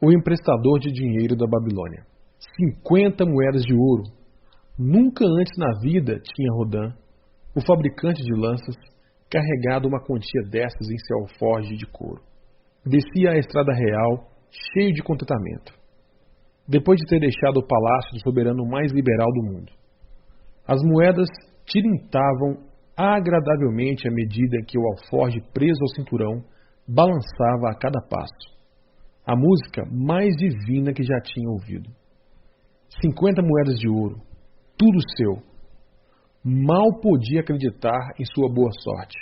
O emprestador de dinheiro da Babilônia. 50 moedas de ouro. Nunca antes na vida tinha Rodan, o fabricante de lanças, carregado uma quantia dessas em seu alforje de couro. Descia a estrada real, cheio de contentamento, depois de ter deixado o palácio do soberano mais liberal do mundo. As moedas tilintavam agradavelmente à medida que o alforje preso ao cinturão balançava a cada passo. A música mais divina que já tinha ouvido. 50 moedas de ouro, tudo seu. Mal podia acreditar em sua boa sorte.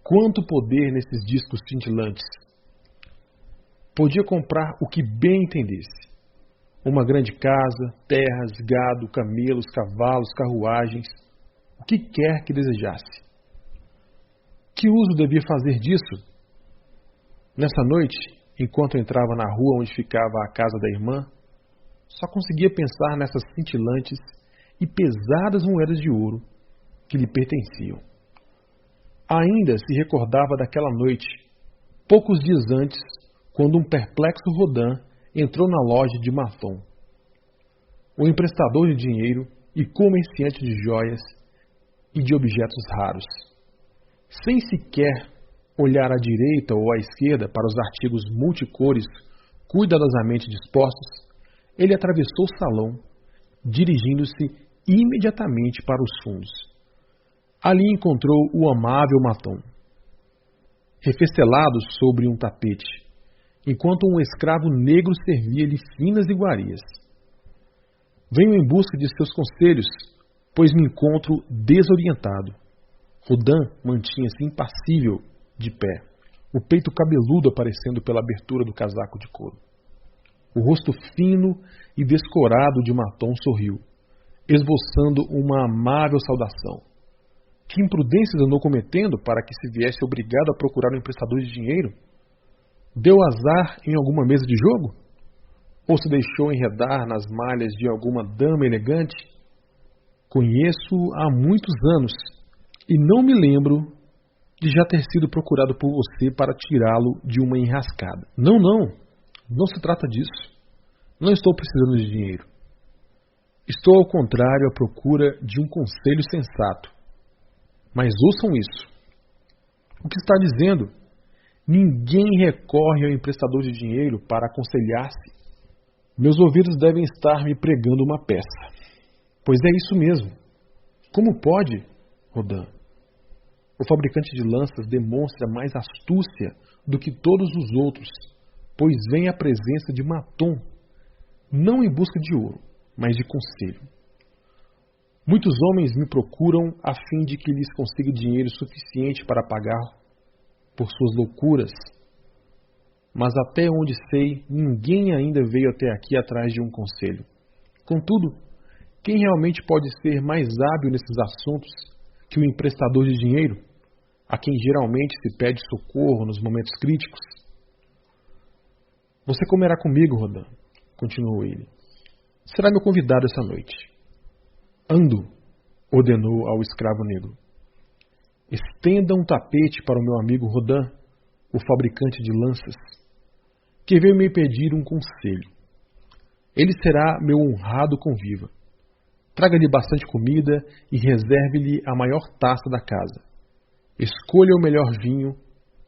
Quanto poder nesses discos cintilantes! Podia comprar o que bem entendesse. Uma grande casa, terras, gado, camelos, cavalos, carruagens, o que quer que desejasse. Que uso devia fazer disso? Nessa noite, enquanto entrava na rua onde ficava a casa da irmã, só conseguia pensar nessas cintilantes e pesadas moedas de ouro que lhe pertenciam. Ainda se recordava daquela noite, poucos dias antes, quando um perplexo Rodan entrou na loja de Mathon, o emprestador de dinheiro e comerciante de joias e de objetos raros. Sem sequer olhar à direita ou à esquerda para os artigos multicores cuidadosamente dispostos, ele atravessou o salão, dirigindo-se imediatamente para os fundos. Ali encontrou o amável Mathon, refestelado sobre um tapete, enquanto um escravo negro servia-lhe finas iguarias. Venho em busca de seus conselhos, pois me encontro desorientado. Rodan mantinha-se impassível, de pé, o peito cabeludo aparecendo pela abertura do casaco de couro. O rosto fino e descorado de Mathon sorriu, esboçando uma amável saudação. Que imprudências andou cometendo para que se viesse obrigado a procurar um emprestador de dinheiro? Deu azar em alguma mesa de jogo? Ou se deixou enredar nas malhas de alguma dama elegante? Conheço-o há muitos anos e não me lembro de já ter sido procurado por você para tirá-lo de uma enrascada. Não se trata disso. Não estou precisando de dinheiro. Estou, ao contrário, à procura de um conselho sensato. Mas ouçam isso. O que está dizendo? Ninguém recorre ao emprestador de dinheiro para aconselhar-se. Meus ouvidos devem estar me pregando uma peça. Pois é isso mesmo. Como pode, Rodan? O fabricante de lanças demonstra mais astúcia do que todos os outros, pois vem à presença de Mathon, não em busca de ouro, mas de conselho. Muitos homens me procuram a fim de que lhes consiga dinheiro suficiente para pagar por suas loucuras, mas até onde sei, ninguém ainda veio até aqui atrás de um conselho. Contudo, quem realmente pode ser mais hábil nesses assuntos que o emprestador de dinheiro, a quem geralmente se pede socorro nos momentos críticos? Você comerá comigo, Rodan, continuou ele. Será meu convidado essa noite. Ando, ordenou ao escravo negro. Estenda um tapete para o meu amigo Rodan, o fabricante de lanças, que veio me pedir um conselho. Ele será meu honrado conviva. Traga-lhe bastante comida e reserve-lhe a maior taça da casa. Escolha o melhor vinho,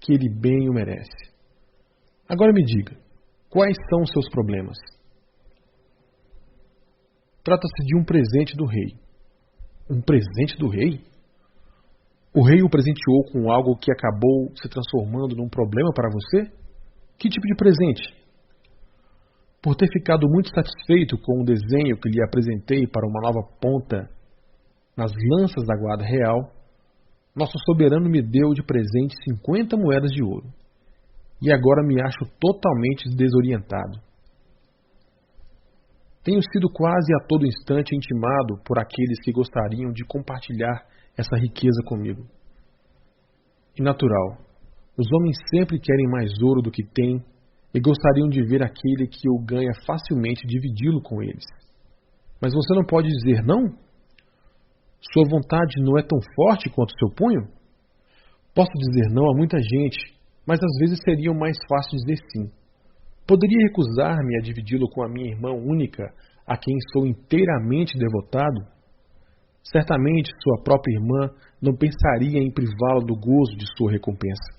que ele bem o merece. Agora me diga, quais são os seus problemas? Trata-se de um presente do rei. Um presente do rei? O rei o presenteou com algo que acabou se transformando num problema para você? Que tipo de presente? Por ter ficado muito satisfeito com o desenho que lhe apresentei para uma nova ponta nas lanças da guarda real, nosso soberano me deu de presente 50 moedas de ouro. E agora me acho totalmente desorientado. Tenho sido quase a todo instante intimado por aqueles que gostariam de compartilhar essa riqueza comigo. E natural, os homens sempre querem mais ouro do que têm e gostariam de ver aquele que o ganha facilmente dividi-lo com eles. Mas você não pode dizer não? Sua vontade não é tão forte quanto seu punho? Posso dizer não a muita gente, mas às vezes seria mais fácil dizer sim. Poderia recusar-me a dividi-lo com a minha irmã única, a quem sou inteiramente devotado? Certamente sua própria irmã não pensaria em privá-lo do gozo de sua recompensa.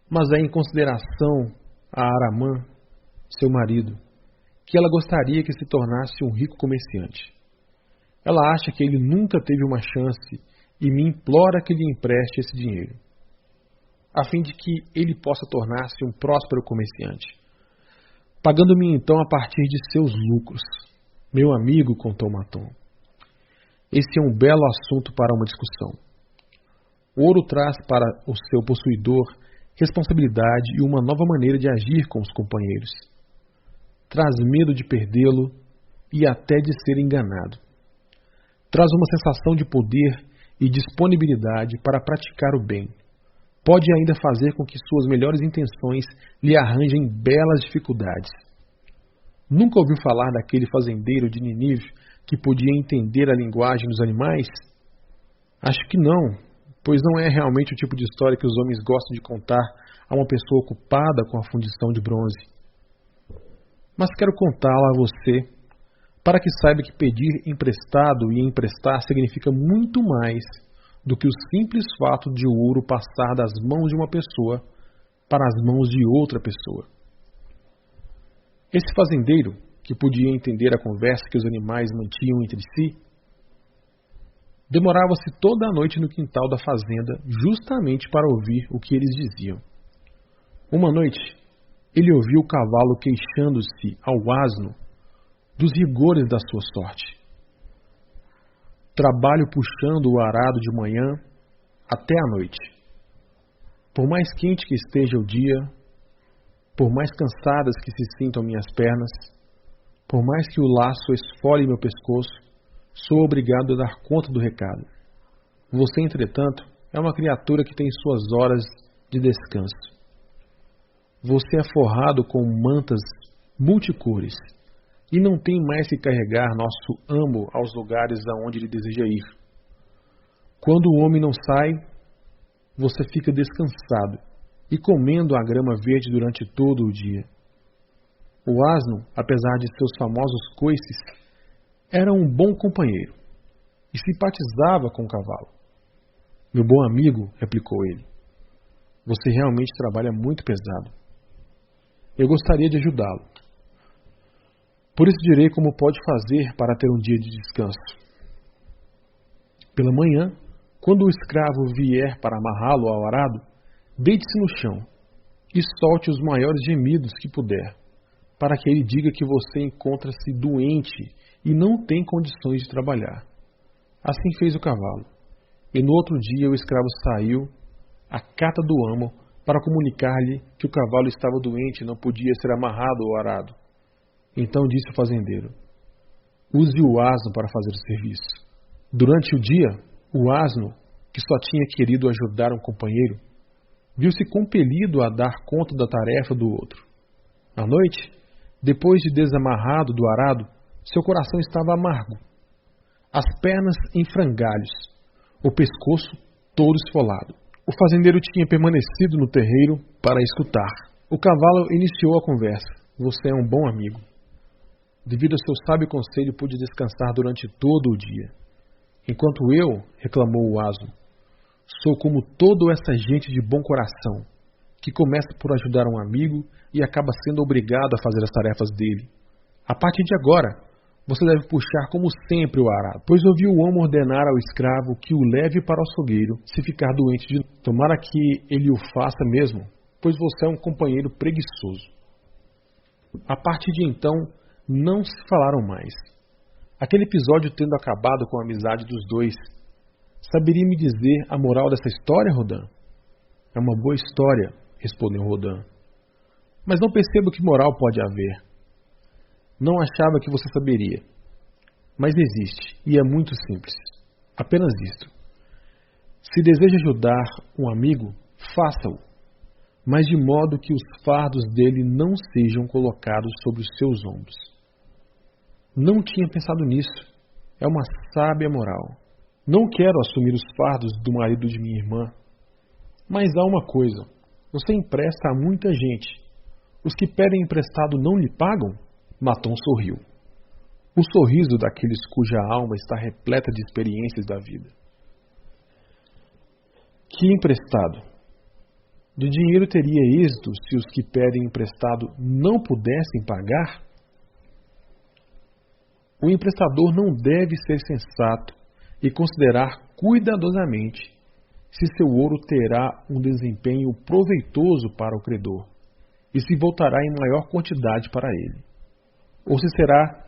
Mas é em consideração a Aramã, seu marido, que ela gostaria que se tornasse um rico comerciante. Ela acha que ele nunca teve uma chance e me implora que lhe empreste esse dinheiro, a fim de que ele possa tornar-se um próspero comerciante, pagando-me então a partir de seus lucros. Meu amigo, contou Maton, esse é um belo assunto para uma discussão. O ouro traz para o seu possuidor responsabilidade e uma nova maneira de agir com os companheiros. Traz medo de perdê-lo e até de ser enganado. Traz uma sensação de poder e disponibilidade para praticar o bem. Pode ainda fazer com que suas melhores intenções lhe arranjem belas dificuldades. Nunca ouviu falar daquele fazendeiro de Ninive que podia entender a linguagem dos animais? Acho que não, pois não é realmente o tipo de história que os homens gostam de contar a uma pessoa ocupada com a fundição de bronze. Mas quero contá-la a você, para que saiba que pedir emprestado e emprestar significa muito mais do que o simples fato de o ouro passar das mãos de uma pessoa para as mãos de outra pessoa. Esse fazendeiro, que podia entender a conversa que os animais mantinham entre si, demorava-se toda a noite no quintal da fazenda justamente para ouvir o que eles diziam. Uma noite, ele ouviu o cavalo queixando-se ao asno dos rigores da sua sorte. Trabalho puxando o arado de manhã até a noite. Por mais quente que esteja o dia, por mais cansadas que se sintam minhas pernas, por mais que o laço esfole meu pescoço, sou obrigado a dar conta do recado. Você, entretanto, é uma criatura que tem suas horas de descanso. Você é forrado com mantas multicores e não tem mais que carregar nosso amo aos lugares aonde ele deseja ir. Quando o homem não sai, você fica descansado e comendo a grama verde durante todo o dia. O asno, apesar de seus famosos coices, era um bom companheiro e simpatizava com o cavalo. Meu bom amigo, replicou ele, você realmente trabalha muito pesado. Eu gostaria de ajudá-lo. Por isso direi como pode fazer para ter um dia de descanso. Pela manhã, quando o escravo vier para amarrá-lo ao arado, deite-se no chão e solte os maiores gemidos que puder, para que ele diga que você encontra-se doente e não tem condições de trabalhar. Assim fez o cavalo. E no outro dia o escravo saiu à cata do amo para comunicar-lhe que o cavalo estava doente e não podia ser amarrado ao arado. Então disse o fazendeiro: use o asno para fazer o serviço. Durante o dia, o asno, que só tinha querido ajudar um companheiro, viu-se compelido a dar conta da tarefa do outro. À noite, depois de desamarrado do arado, seu coração estava amargo, as pernas em frangalhos, o pescoço todo esfolado. O fazendeiro tinha permanecido no terreiro para escutar. O cavalo iniciou a conversa. Você é um bom amigo. Devido ao seu sábio conselho, pude descansar durante todo o dia. Enquanto eu, reclamou o asno, sou como toda essa gente de bom coração, que começa por ajudar um amigo e acaba sendo obrigado a fazer as tarefas dele. A partir de agora, você deve puxar como sempre o arado, pois ouviu o amo ordenar ao escravo que o leve para o açougueiro se ficar doente de novo. Tomara que ele o faça mesmo, pois você é um companheiro preguiçoso. A partir de então, não se falaram mais. Aquele episódio tendo acabado com a amizade dos dois, saberia me dizer a moral dessa história, Rodin? É uma boa história, respondeu Rodin. Mas não percebo que moral pode haver. Não achava que você saberia. Mas existe, e é muito simples. Apenas isto. Se deseja ajudar um amigo, faça-o, mas de modo que os fardos dele não sejam colocados sobre os seus ombros. Não tinha pensado nisso. É uma sábia moral. Não quero assumir os fardos do marido de minha irmã. Mas há uma coisa. Você empresta a muita gente. Os que pedem emprestado não lhe pagam? Maton sorriu. O sorriso daqueles cuja alma está repleta de experiências da vida. Que emprestado? De dinheiro teria êxito se os que pedem emprestado não pudessem pagar? O emprestador não deve ser sensato e considerar cuidadosamente se seu ouro terá um desempenho proveitoso para o credor e se voltará em maior quantidade para ele, ou se será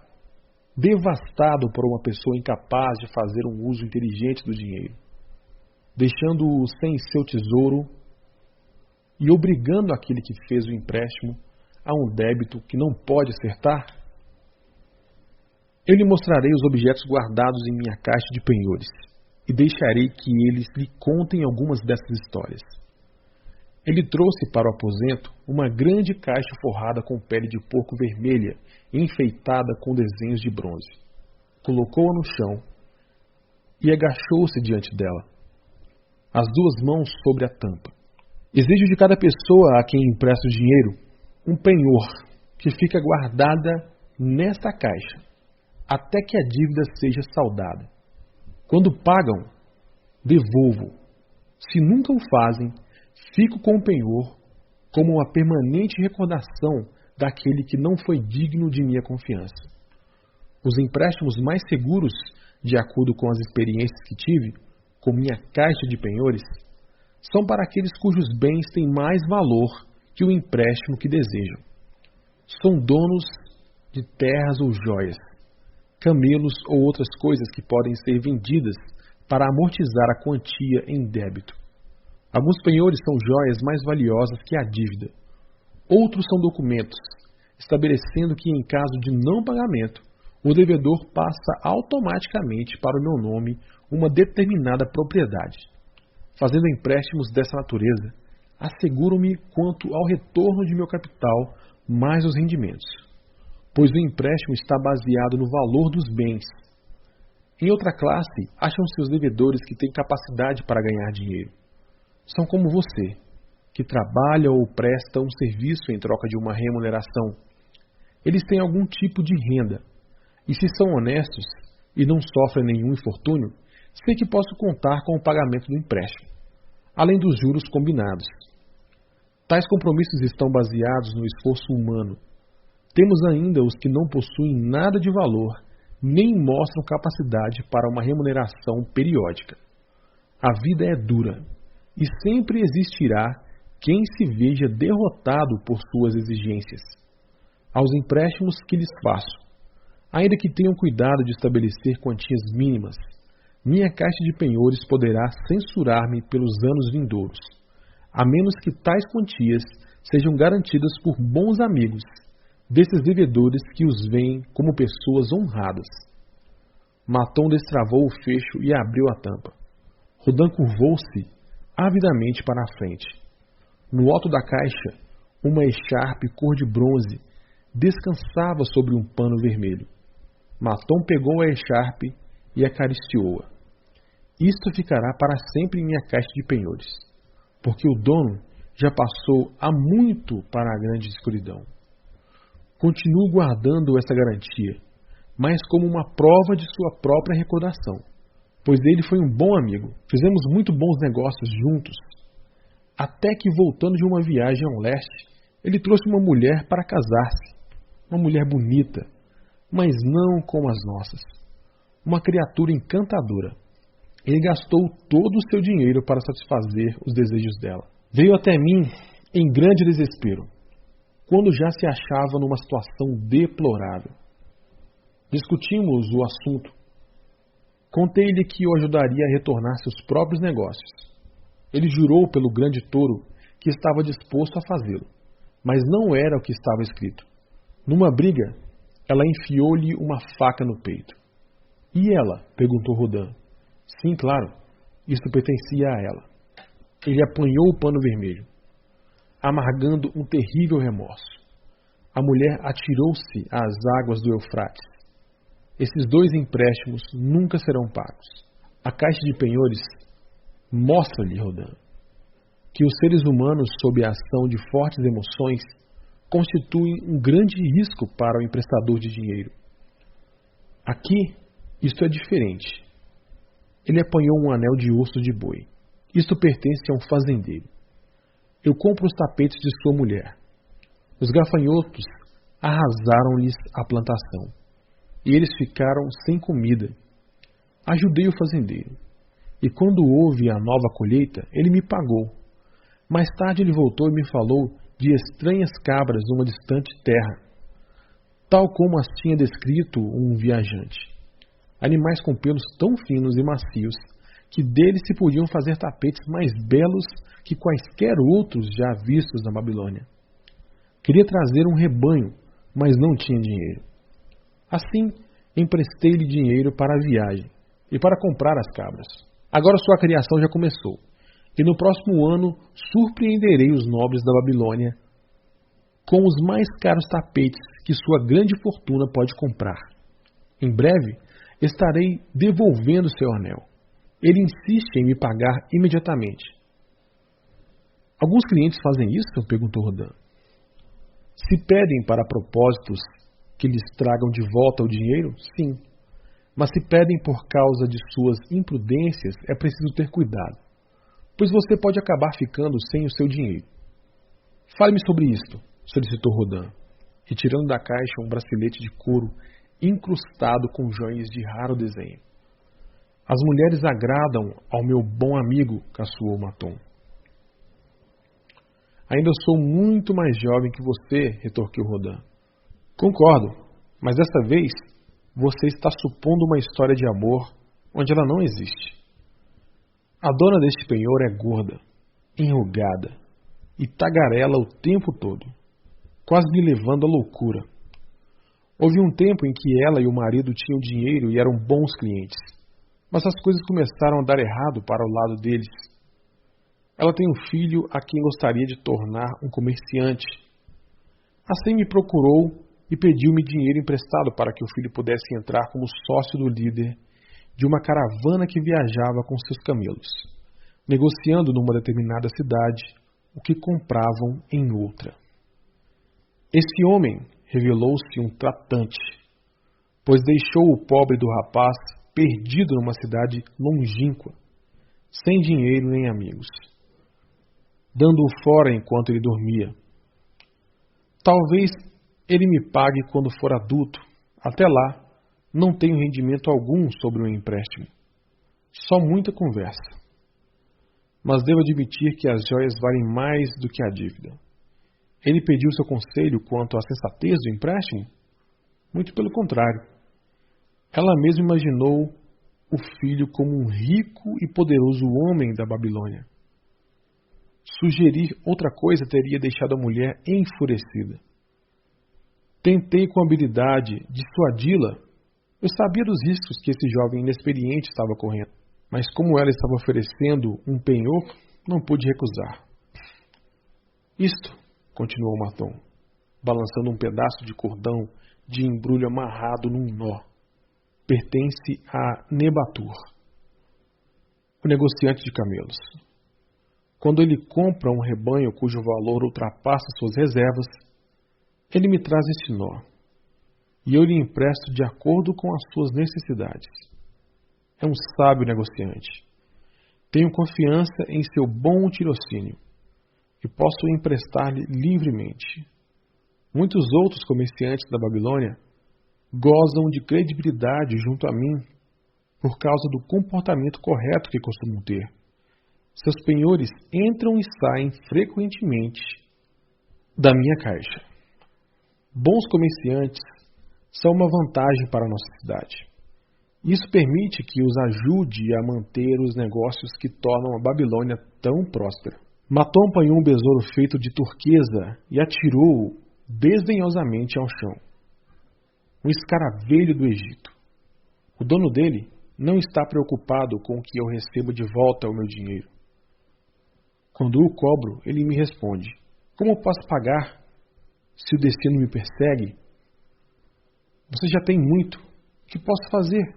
devastado por uma pessoa incapaz de fazer um uso inteligente do dinheiro, deixando-o sem seu tesouro e obrigando aquele que fez o empréstimo a um débito que não pode acertar? Eu lhe mostrarei os objetos guardados em minha caixa de penhores e deixarei que eles lhe contem algumas dessas histórias. Ele trouxe para o aposento uma grande caixa forrada com pele de porco vermelha e enfeitada com desenhos de bronze. Colocou-a no chão e agachou-se diante dela, as duas mãos sobre a tampa. Exijo de cada pessoa a quem empresto dinheiro um penhor que fica guardada nesta caixa até que a dívida seja saldada. Quando pagam, devolvo. Se nunca o fazem, fico com o penhor como uma permanente recordação daquele que não foi digno de minha confiança. Os empréstimos mais seguros, de acordo com as experiências que tive, com minha caixa de penhores, são para aqueles cujos bens têm mais valor que o empréstimo que desejam. São donos de terras ou joias, camelos ou outras coisas que podem ser vendidas para amortizar a quantia em débito. Alguns penhores são joias mais valiosas que a dívida. Outros são documentos, estabelecendo que, em caso de não pagamento, o devedor passa automaticamente para o meu nome uma determinada propriedade. Fazendo empréstimos dessa natureza, asseguro-me quanto ao retorno de meu capital mais os rendimentos, pois o empréstimo está baseado no valor dos bens. Em outra classe, acham-se os devedores que têm capacidade para ganhar dinheiro. São como você, que trabalha ou presta um serviço em troca de uma remuneração. Eles têm algum tipo de renda, e se são honestos e não sofrem nenhum infortúnio, sei que posso contar com o pagamento do empréstimo, além dos juros combinados. Tais compromissos estão baseados no esforço humano. Temos ainda os que não possuem nada de valor, nem mostram capacidade para uma remuneração periódica. A vida é dura, e sempre existirá quem se veja derrotado por suas exigências. Aos empréstimos que lhes faço, ainda que tenham cuidado de estabelecer quantias mínimas, minha caixa de penhores poderá censurar-me pelos anos vindouros, a menos que tais quantias sejam garantidas por bons amigos desses devedores que os veem como pessoas honradas. Maton destravou o fecho e abriu a tampa. Rodin curvou-se avidamente para a frente. No alto da caixa, uma echarpe cor de bronze descansava sobre um pano vermelho. Maton pegou a echarpe e acariciou-a. Isto ficará para sempre em minha caixa de penhores, porque o dono já passou há muito para a grande escuridão. Continuo guardando essa garantia, mas como uma prova de sua própria recordação, pois ele foi um bom amigo. Fizemos muito bons negócios juntos, até que, voltando de uma viagem ao leste, ele trouxe uma mulher para casar-se, uma mulher bonita, mas não como as nossas, uma criatura encantadora. Ele gastou todo o seu dinheiro para satisfazer os desejos dela. Veio até mim em grande desespero, quando já se achava numa situação deplorável. Discutimos o assunto. Contei-lhe que o ajudaria a retornar seus próprios negócios. Ele jurou pelo grande touro que estava disposto a fazê-lo, mas não era o que estava escrito. Numa briga, ela enfiou-lhe uma faca no peito. E ela? Perguntou Rodin. Sim, claro, isso pertencia a ela. Ele apanhou o pano vermelho, amargando um terrível remorso. A mulher atirou-se às águas do Eufrates. Esses dois empréstimos nunca serão pagos. A caixa de penhores mostra-lhe, Rodin, que os seres humanos, sob a ação de fortes emoções, constituem um grande risco para o emprestador de dinheiro. Aqui, isto é diferente. Ele apanhou um anel de osso de boi. Isto pertence a um fazendeiro. Eu compro os tapetes de sua mulher. Os gafanhotos arrasaram-lhes a plantação, e eles ficaram sem comida. Ajudei o fazendeiro, e quando houve a nova colheita, ele me pagou. Mais tarde ele voltou e me falou de estranhas cabras numa distante terra, tal como as tinha descrito um viajante. Animais com pelos tão finos e macios que deles se podiam fazer tapetes mais belos que quaisquer outros já vistos na Babilônia. Queria trazer um rebanho, mas não tinha dinheiro. Assim, emprestei-lhe dinheiro para a viagem e para comprar as cabras. Agora sua criação já começou, e no próximo ano surpreenderei os nobres da Babilônia com os mais caros tapetes que sua grande fortuna pode comprar. Em breve, estarei devolvendo seu anel. Ele insiste em me pagar imediatamente. Alguns clientes fazem isso? Perguntou Rodan. Se pedem para propósitos que lhes tragam de volta o dinheiro, sim. Mas se pedem por causa de suas imprudências, é preciso ter cuidado, pois você pode acabar ficando sem o seu dinheiro. Fale-me sobre isto, solicitou Rodan, retirando da caixa um bracelete de couro incrustado com joias de raro desenho. As mulheres agradam ao meu bom amigo, caçoou Maton. Ainda sou muito mais jovem que você, retorquiu Rodan. Concordo, mas desta vez você está supondo uma história de amor onde ela não existe. A dona deste penhor é gorda, enrugada e tagarela o tempo todo, quase me levando à loucura. Houve um tempo em que ela e o marido tinham dinheiro e eram bons clientes, mas as coisas começaram a dar errado para o lado deles. Ela tem um filho a quem gostaria de tornar um comerciante. Assim me procurou e pediu-me dinheiro emprestado para que o filho pudesse entrar como sócio do líder de uma caravana que viajava com seus camelos, negociando numa determinada cidade o que compravam em outra. Este homem revelou-se um tratante, pois deixou o pobre do rapaz perdido numa cidade longínqua, sem dinheiro nem amigos, dando-o fora enquanto ele dormia. Talvez ele me pague quando for adulto. Até lá, não tenho rendimento algum sobre o empréstimo. Só muita conversa. Mas devo admitir que as joias valem mais do que a dívida. Ele pediu seu conselho quanto à sensatez do empréstimo? Muito pelo contrário. Ela mesma imaginou o filho como um rico e poderoso homem da Babilônia. Sugerir outra coisa teria deixado a mulher enfurecida. Tentei com habilidade dissuadi-la. Eu sabia dos riscos que esse jovem inexperiente estava correndo, mas como ela estava oferecendo um penhor, não pude recusar. Isto, continuou Maton, balançando um pedaço de cordão de embrulho amarrado num nó, pertence a Nebatur, o negociante de camelos. Quando ele compra um rebanho cujo valor ultrapassa suas reservas, ele me traz este nó, e eu lhe empresto de acordo com as suas necessidades. É um sábio negociante. Tenho confiança em seu bom tirocínio, e posso emprestar-lhe livremente. Muitos outros comerciantes da Babilônia gozam de credibilidade junto a mim por causa do comportamento correto que costumam ter. Seus penhores entram e saem frequentemente da minha caixa. Bons comerciantes são uma vantagem para a nossa cidade. Isso permite que os ajude a manter os negócios que tornam a Babilônia tão próspera. Maton apanhou um besouro feito de turquesa e atirou-o desdenhosamente ao chão. Um escaravelho do Egito. O dono dele não está preocupado com o que eu recebo de volta ao meu dinheiro. Quando o cobro, ele me responde: como posso pagar se o destino me persegue? Você já tem muito. O que posso fazer?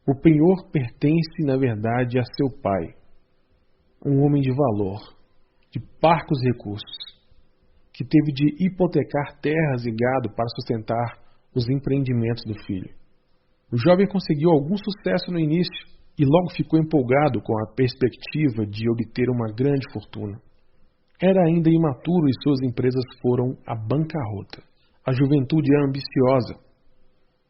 O penhor pertence, na verdade, a seu pai, um homem de valor, de parcos recursos, que teve de hipotecar terras e gado para sustentar os empreendimentos do filho. O jovem conseguiu algum sucesso no início e logo ficou empolgado com a perspectiva de obter uma grande fortuna. Era ainda imaturo e suas empresas foram à bancarrota. A juventude é ambiciosa.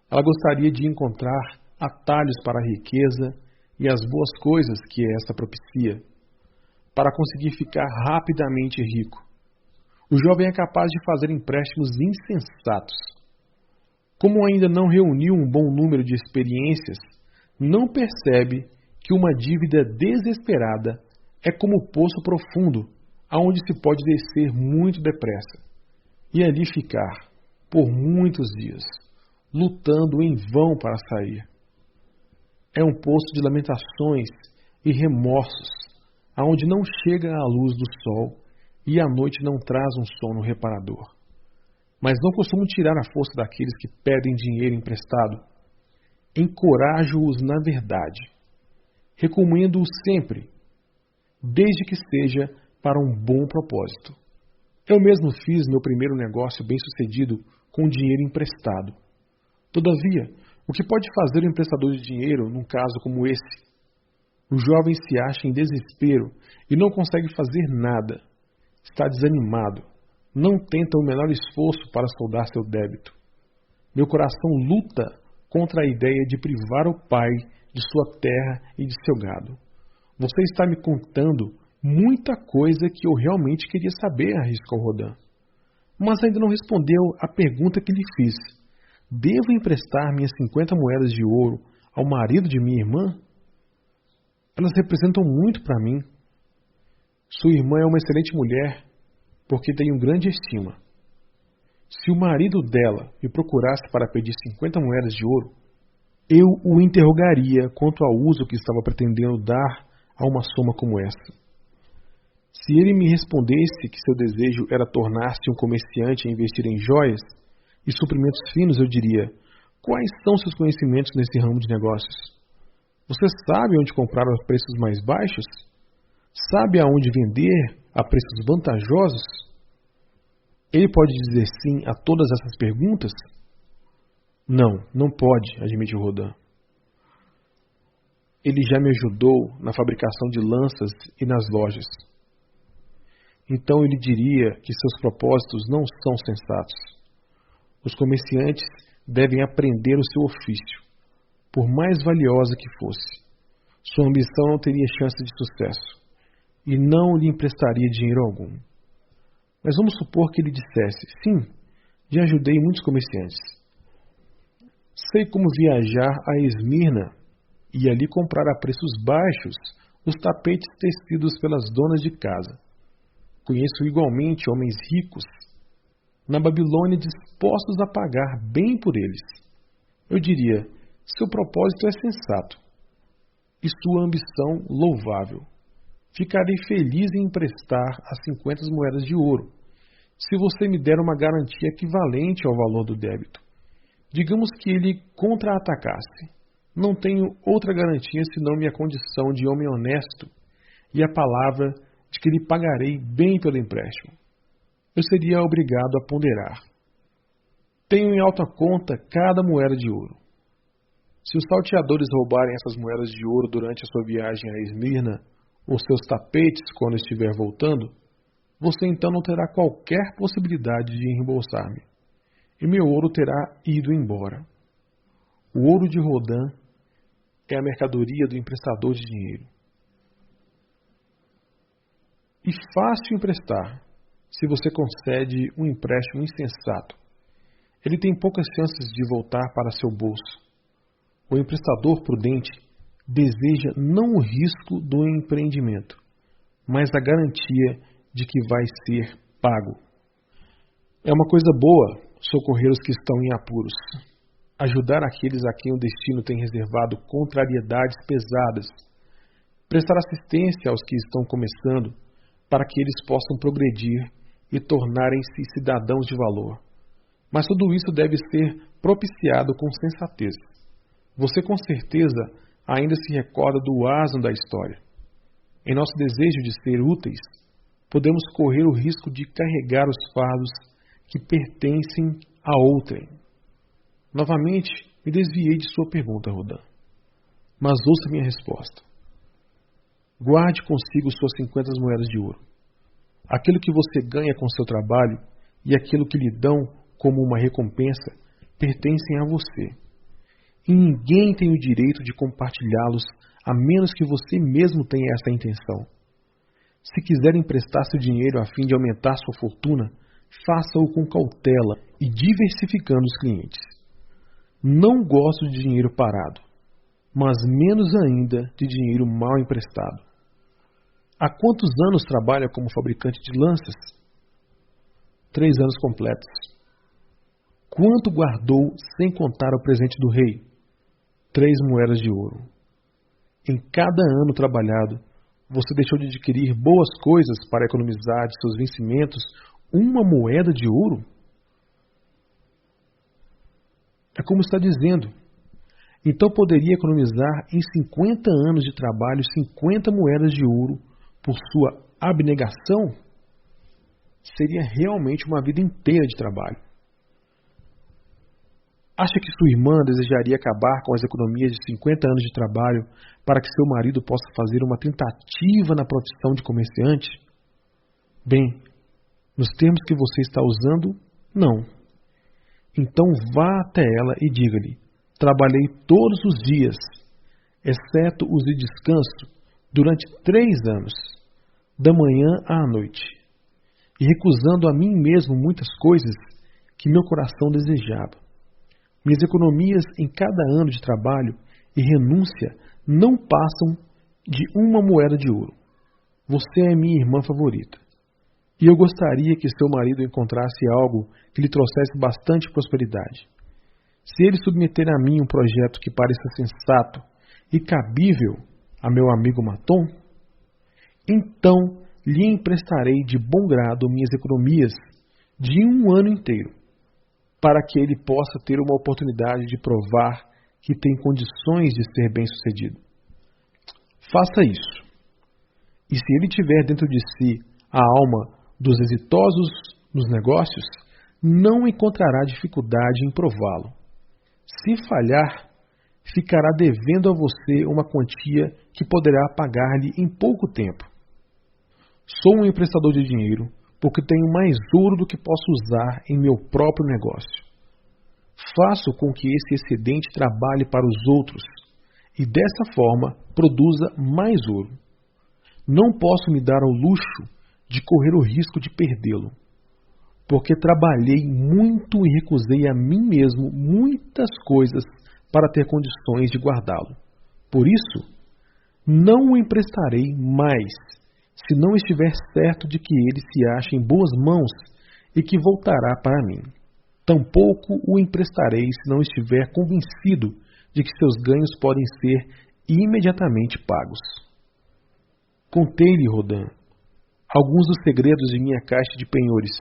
Ela gostaria de encontrar atalhos para a riqueza e as boas coisas que esta propicia, para conseguir ficar rapidamente rico. O jovem é capaz de fazer empréstimos insensatos. Como ainda não reuniu um bom número de experiências, não percebe que uma dívida desesperada é como poço profundo, aonde se pode descer muito depressa, e ali ficar por muitos dias, lutando em vão para sair. É um poço de lamentações e remorsos, aonde não chega a luz do sol e a noite não traz um sono reparador. Mas não costumo tirar a força daqueles que pedem dinheiro emprestado. Encorajo-os na verdade. Recomendo-os sempre, desde que seja para um bom propósito. Eu mesmo fiz meu primeiro negócio bem-sucedido com dinheiro emprestado. Todavia, o que pode fazer o emprestador de dinheiro num caso como esse? O jovem se acha em desespero e não consegue fazer nada. Está desanimado. Não tenta o menor esforço para saldar seu débito. Meu coração luta contra a ideia de privar o pai de sua terra e de seu gado. Você está me contando muita coisa que eu realmente queria saber, arriscou Rodin. Mas ainda não respondeu à pergunta que lhe fiz. Devo emprestar minhas 50 moedas de ouro ao marido de minha irmã? Elas representam muito para mim. Sua irmã é uma excelente mulher, porque tenho grande estima. Se o marido dela me procurasse para pedir 50 moedas de ouro, eu o interrogaria quanto ao uso que estava pretendendo dar a uma soma como essa. Se ele me respondesse que seu desejo era tornar-se um comerciante e investir em joias e suprimentos finos, eu diria: quais são seus conhecimentos nesse ramo de negócios? Você sabe onde comprar a preços mais baixos? Sabe aonde vender a preços vantajosos? Ele pode dizer sim a todas essas perguntas? Não, não pode, admitiu Rodin. Ele já me ajudou na fabricação de lanças e nas lojas. Então ele diria que seus propósitos não são sensatos. Os comerciantes devem aprender o seu ofício, por mais valiosa que fosse. Sua ambição não teria chance de sucesso, e não lhe emprestaria dinheiro algum. Mas vamos supor que ele dissesse: sim, já ajudei muitos comerciantes. Sei como viajar a Esmirna e ali comprar a preços baixos os tapetes tecidos pelas donas de casa. Conheço igualmente homens ricos na Babilônia dispostos a pagar bem por eles. Eu diria: seu propósito é sensato e sua ambição louvável. Ficarei feliz em emprestar as 50 moedas de ouro, se você me der uma garantia equivalente ao valor do débito. Digamos que ele contra-atacasse. Não tenho outra garantia senão minha condição de homem honesto e a palavra de que lhe pagarei bem pelo empréstimo. Eu seria obrigado a ponderar. Tenho em alta conta cada moeda de ouro. Se os salteadores roubarem essas moedas de ouro durante a sua viagem a Esmirna, ou seus tapetes quando estiver voltando, você então não terá qualquer possibilidade de reembolsar-me, e meu ouro terá ido embora. O ouro de Rodin é a mercadoria do emprestador de dinheiro. E fácil emprestar, se você concede um empréstimo insensato. Ele tem poucas chances de voltar para seu bolso. O emprestador prudente deseja não o risco do empreendimento, mas a garantia de que vai ser pago. É uma coisa boa socorrer os que estão em apuros, ajudar aqueles a quem o destino tem reservado contrariedades pesadas, prestar assistência aos que estão começando, para que eles possam progredir e tornarem-se cidadãos de valor. Mas tudo isso deve ser propiciado com sensatez. Você com certeza ainda se recorda do asno da história. Em nosso desejo de ser úteis, podemos correr o risco de carregar os fardos que pertencem a outrem. Novamente, me desviei de sua pergunta, Rodin. Mas ouça minha resposta. Guarde consigo suas 50 moedas de ouro. Aquilo que você ganha com seu trabalho e aquilo que lhe dão como uma recompensa pertencem a você. E ninguém tem o direito de compartilhá-los a menos que você mesmo tenha essa intenção. Se quiser emprestar seu dinheiro a fim de aumentar sua fortuna, faça-o com cautela e diversificando os clientes. Não gosto de dinheiro parado, mas menos ainda de dinheiro mal emprestado. Há quantos anos trabalha como fabricante de lanças? 3 anos completos. Quanto guardou sem contar o presente do rei? 3 moedas de ouro. Em cada ano trabalhado, você deixou de adquirir boas coisas para economizar de seus vencimentos 1 moeda de ouro? É como está dizendo. Então poderia economizar em 50 anos de trabalho 50 moedas de ouro por sua abnegação? Seria realmente uma vida inteira de trabalho. Acha que sua irmã desejaria acabar com as economias de 50 anos de trabalho para que seu marido possa fazer uma tentativa na profissão de comerciante? Bem, nos termos que você está usando, não. Então vá até ela e diga-lhe: trabalhei todos os dias, exceto os de descanso, durante 3 anos, da manhã à noite, e recusando a mim mesmo muitas coisas que meu coração desejava. Minhas economias em cada ano de trabalho e renúncia não passam de 1 moeda de ouro. Você é minha irmã favorita. E eu gostaria que seu marido encontrasse algo que lhe trouxesse bastante prosperidade. Se ele submeter a mim um projeto que pareça sensato e cabível a meu amigo Maton, então lhe emprestarei de bom grado minhas economias de 1 ano inteiro, para que ele possa ter uma oportunidade de provar que tem condições de ser bem-sucedido. Faça isso. E se ele tiver dentro de si a alma dos exitosos nos negócios, não encontrará dificuldade em prová-lo. Se falhar, ficará devendo a você uma quantia que poderá pagar-lhe em pouco tempo. Sou um emprestador de dinheiro porque tenho mais ouro do que posso usar em meu próprio negócio. Faço com que esse excedente trabalhe para os outros e dessa forma produza mais ouro. Não posso me dar ao luxo de correr o risco de perdê-lo, porque trabalhei muito e recusei a mim mesmo muitas coisas para ter condições de guardá-lo. Por isso, não o emprestarei mais, se não estiver certo de que ele se acha em boas mãos e que voltará para mim. Tampouco o emprestarei se não estiver convencido de que seus ganhos podem ser imediatamente pagos. Contei-lhe, Rodin, alguns dos segredos de minha caixa de penhores.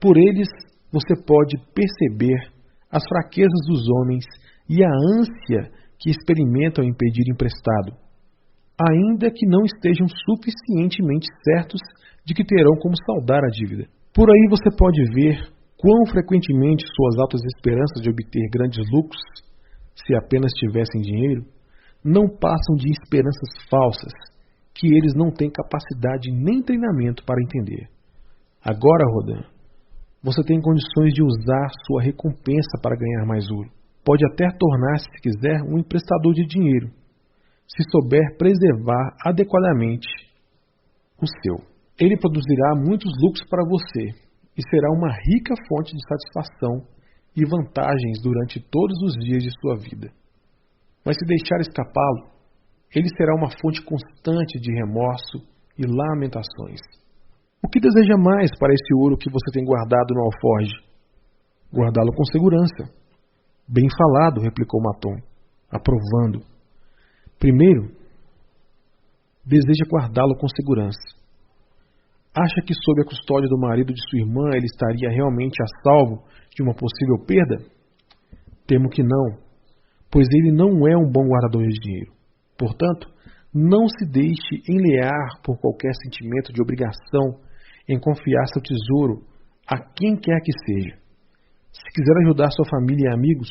Por eles, você pode perceber as fraquezas dos homens e a ânsia que experimentam em pedir emprestado, ainda que não estejam suficientemente certos de que terão como saldar a dívida. Por aí você pode ver quão frequentemente suas altas esperanças de obter grandes lucros, se apenas tivessem dinheiro, não passam de esperanças falsas, que eles não têm capacidade nem treinamento para entender. Agora, Rodin, você tem condições de usar sua recompensa para ganhar mais ouro. Pode até tornar-se, se quiser, um emprestador de dinheiro, se souber preservar adequadamente o seu. Ele produzirá muitos lucros para você e será uma rica fonte de satisfação e vantagens durante todos os dias de sua vida. Mas se deixar escapá-lo, ele será uma fonte constante de remorso e lamentações. O que deseja mais para esse ouro que você tem guardado no alforje? Guardá-lo com segurança. Bem falado, replicou Maton, aprovando. Primeiro, deseja guardá-lo com segurança. Acha que sob a custódia do marido de sua irmã ele estaria realmente a salvo de uma possível perda? Temo que não, pois ele não é um bom guardador de dinheiro. Portanto, Não se deixe enlear por qualquer sentimento de obrigação em confiar seu tesouro a quem quer que seja. Se quiser ajudar sua família e amigos,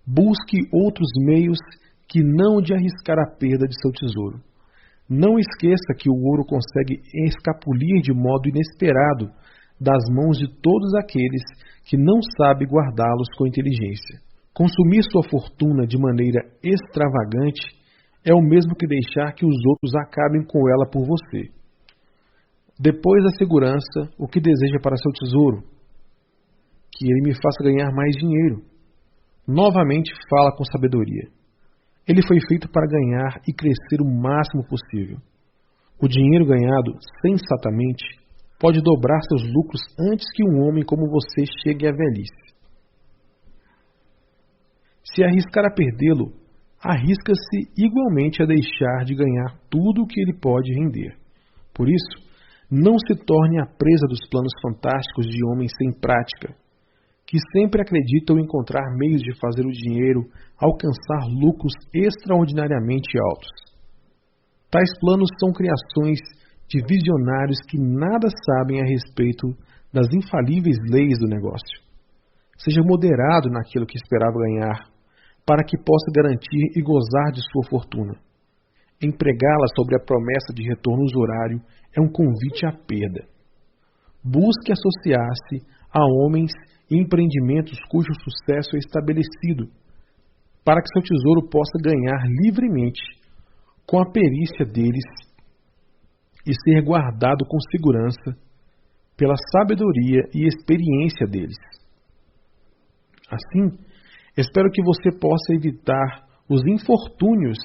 busque outros meios que não de arriscar a perda de seu tesouro. Não esqueça que o ouro consegue escapulir de modo inesperado das mãos de todos aqueles que não sabem guardá-los com inteligência. Consumir sua fortuna de maneira extravagante é o mesmo que deixar que os outros acabem com ela por você. Depois da segurança, o que deseja para seu tesouro? Que ele me faça ganhar mais dinheiro. Novamente fala com sabedoria. Ele foi feito para ganhar e crescer o máximo possível. O dinheiro ganhado sensatamente pode dobrar seus lucros antes que um homem como você chegue à velhice. Se arriscar a perdê-lo, arrisca-se igualmente a deixar de ganhar tudo o que ele pode render. Por isso, não se torne a presa dos planos fantásticos de homens sem prática, que sempre acreditam encontrar meios de fazer o dinheiro alcançar lucros extraordinariamente altos. Tais planos são criações de visionários que nada sabem a respeito das infalíveis leis do negócio. Seja moderado naquilo que esperava ganhar, para que possa garantir e gozar de sua fortuna. Empregá-la sobre a promessa de retorno usurário é um convite à perda. Busque associar-se a homens e empreendimentos cujo sucesso é estabelecido, para que seu tesouro possa ganhar livremente com a perícia deles e ser guardado com segurança pela sabedoria e experiência deles. Assim, espero que você possa evitar os infortúnios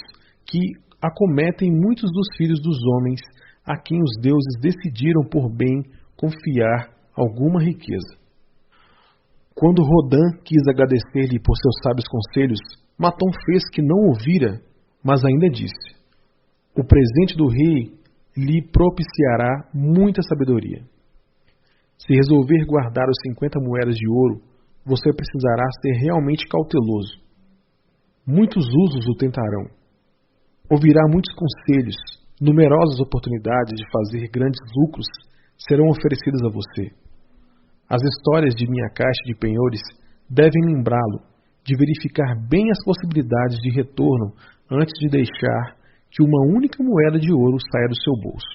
que acometem muitos dos filhos dos homens a quem os deuses decidiram por bem confiar alguma riqueza. Quando Rodin quis agradecer-lhe por seus sábios conselhos, Maton fez que não ouvira, mas ainda disse: o presente do rei lhe propiciará muita sabedoria. Se resolver guardar os 50 moedas de ouro, você precisará ser realmente cauteloso. Muitos usos o tentarão. Ouvirá muitos conselhos, numerosas oportunidades de fazer grandes lucros serão oferecidas a você. As histórias de minha caixa de penhores devem lembrá-lo de verificar bem as possibilidades de retorno antes de deixar que uma única moeda de ouro saia do seu bolso.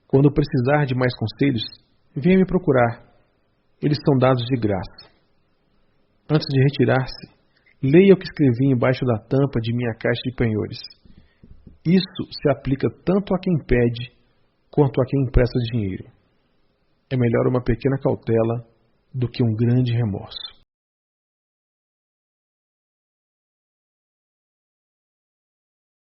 Quando precisar de mais conselhos, venha me procurar. Eles são dados de graça. Antes de retirar-se, leia o que escrevi embaixo da tampa de minha caixa de penhores. Isso se aplica tanto a quem pede quanto a quem empresta dinheiro. É melhor uma pequena cautela do que um grande remorso.